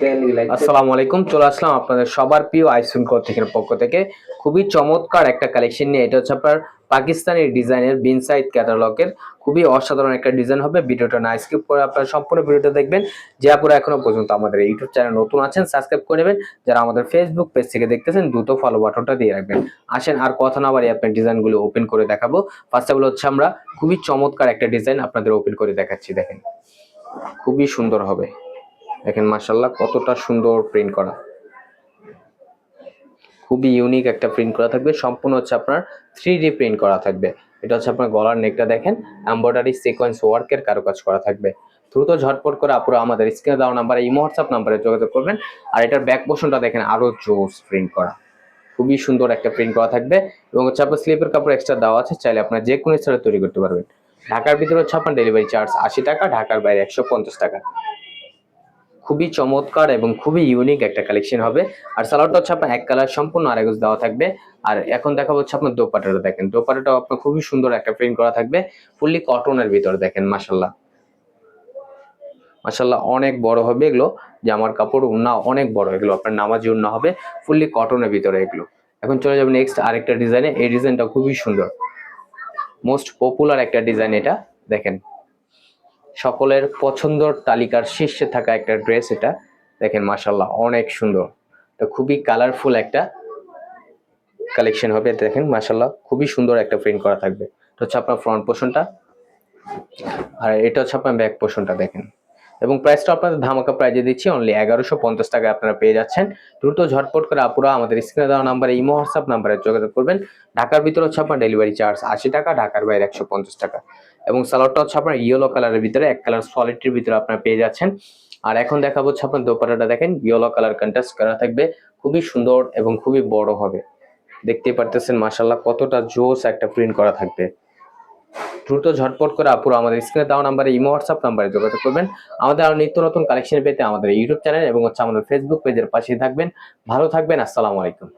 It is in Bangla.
আসসালামু আলাইকুম, চলে আসলাম আপনাদের সবার প্রিয় আইসুন কোথেকের পক্ষ থেকে খুবই চমৎকার একটা কালেকশন নিয়ে। এটা হচ্ছে আপনার পাকিস্তানি ডিজাইনের বিনসাইড ক্যাটালগের খুবই অসাধারণ একটা ডিজাইন হবে। ভিডিওটা না স্কিপ করে আপনারা সম্পূর্ণ ভিডিওটা দেখবেন। যে আপনারা এখনো পর্যন্ত আমাদের ইউটিউব চ্যানেল নতুন আছেন সাবস্ক্রাইব করে নেবেন, যারা আমাদের ফেসবুক পেজ থেকে দেখতেছেন দ্রুত ফলো বাটনটা দিয়ে রাখবেন। আসেন আর কথা না বাড়িয়ে আপনার ডিজাইনগুলো ওপেন করে দেখাবো। ফার্স্ট অফ অল হচ্ছে আমরা খুবই চমৎকার একটা ডিজাইন আপনাদের ওপেন করে দেখাচ্ছি। দেখেন খুবই সুন্দর হবে। দেখেন মাশাআল্লাহ কতটা সুন্দর প্রিন্ট করা, খুবই ইউনিক একটা প্রিন্ট করা থাকবে। সম্পূর্ণ হচ্ছে আপনার 3D প্রিন্ট করা থাকবে। এটা হচ্ছে আপনার গলার নেকটা দেখেন এমব্রয়ডারি সিকোয়েন্স ওয়ার্কের কারুকাজ করা থাকবে। দ্রুত ঝটপট করে আপুরা আমাদের স্ক্রিনে দেওয়া নাম্বারে ইমো হোয়াটসঅ্যাপ নাম্বারে যোগাযোগ করবেন। আর এটার ব্যাক পোর্শনটা দেখেন আরো জোস প্রিন্ট করা, খুবই সুন্দর একটা প্রিন্ট করা থাকবে। এবং হচ্ছে আপনার স্লিপের কাপড় এক্সট্রা দেওয়া আছে, চাইলে আপনার যে কোনো স্টাইলে তৈরি করতে পারবেন। ঢাকার ভিতরে হচ্ছে আপনার ডেলিভারি চার্জ 80 টাকা, ঢাকার বাইরে 150 টাকা। খুবই চমৎকার এবং খুবই ইউনিক একটা কালেকশন হবে। আর সালোয়ারটা হচ্ছে আপনার এক কালার সম্পূর্ণ আরেকজ দেওয়া থাকবে। আর এখন দেখা হচ্ছে আপনার দোপাট্টাটা দেখেন, দোপাট্টাটাও আপনার খুবই সুন্দর একটা প্রিন্ট করা থাকবে, ফুললি কটনের ভিতরে। দেখেন মাশাল্লাহ মাশাল্লাহ অনেক বড় হবে এগুলো, জামার কাপড় উন্না অনেক বড়, এগুলো আপনার নামাজি উন্না হবে, ফুললি কটনের ভিতরে এগুলো। এখন চলে যাবে নেক্সট আরেকটা ডিজাইনে। এই ডিজাইনটা খুবই সুন্দর, মোস্ট পপুলার একটা ডিজাইন এটা। দেখেন সকলের পছন্দের তালিকার শীর্ষে থাকা একটা ড্রেস এটা। দেখেন মাশাল্লাহ অনেক সুন্দর, তো খুবই কালারফুল একটা কালেকশন হবে। দেখেন মাশাল্লাহ খুবই সুন্দর একটা প্রিন্ট করা থাকবে। এটা হচ্ছে আপনার ফ্রন্ট পোর্শনটা, আর এটা হচ্ছে আপনার ব্যাক পোর্শনটা। দেখেন এবং প্রাইসটা আপনাদের ধামাকা প্রাইজে দিচ্ছি, অনলি 1150 টাকায় আপনারা পেয়ে যাচ্ছেন। দ্রুত ঝটপট করে আপুরা আমাদের স্ক্রিনে দেওয়া নাম্বারে ইমো হোয়াটসঅ্যাপ নাম্বারে যোগাযোগ করবেন। ঢাকার ভিতরে হচ্ছে আপনার ডেলিভারি চার্জ 80 টাকা, ঢাকার বাইরে 150 টাকা। এবং সালোয়ারটা হচ্ছে আপনার ইয়েলো কালারের ভিতরে, এক কালার সলিডের ভিতরে আপনারা পেয়ে যাচ্ছেন। আর এখন দেখাবো হচ্ছে আপনার দোপাট্টাটা। দেখেন ইয়েলো কালার কন্ট্রাস্ট করা থাকবে, খুবই সুন্দর এবং খুবই বড় হবে। দেখতেই পারতেছেন মাশাল্লাহ কতটা জোস একটা প্রিন্ট করা থাকবে। দ্রুত ঝটপট করে আপুরা আমাদের স্ক্রিনে দেওয়া নাম্বারে ইমো হোয়াটসঅ্যাপ নাম্বারে যোগাযোগ করবেন। আমাদের আরো নিত্য নতুন কালেকশন পেতে আমাদের ইউটিউব চ্যানেল এবং হচ্ছে আমাদের ফেসবুক পেজের পাশেই থাকবেন। ভালো থাকবেন, আসসালামু আলাইকুম।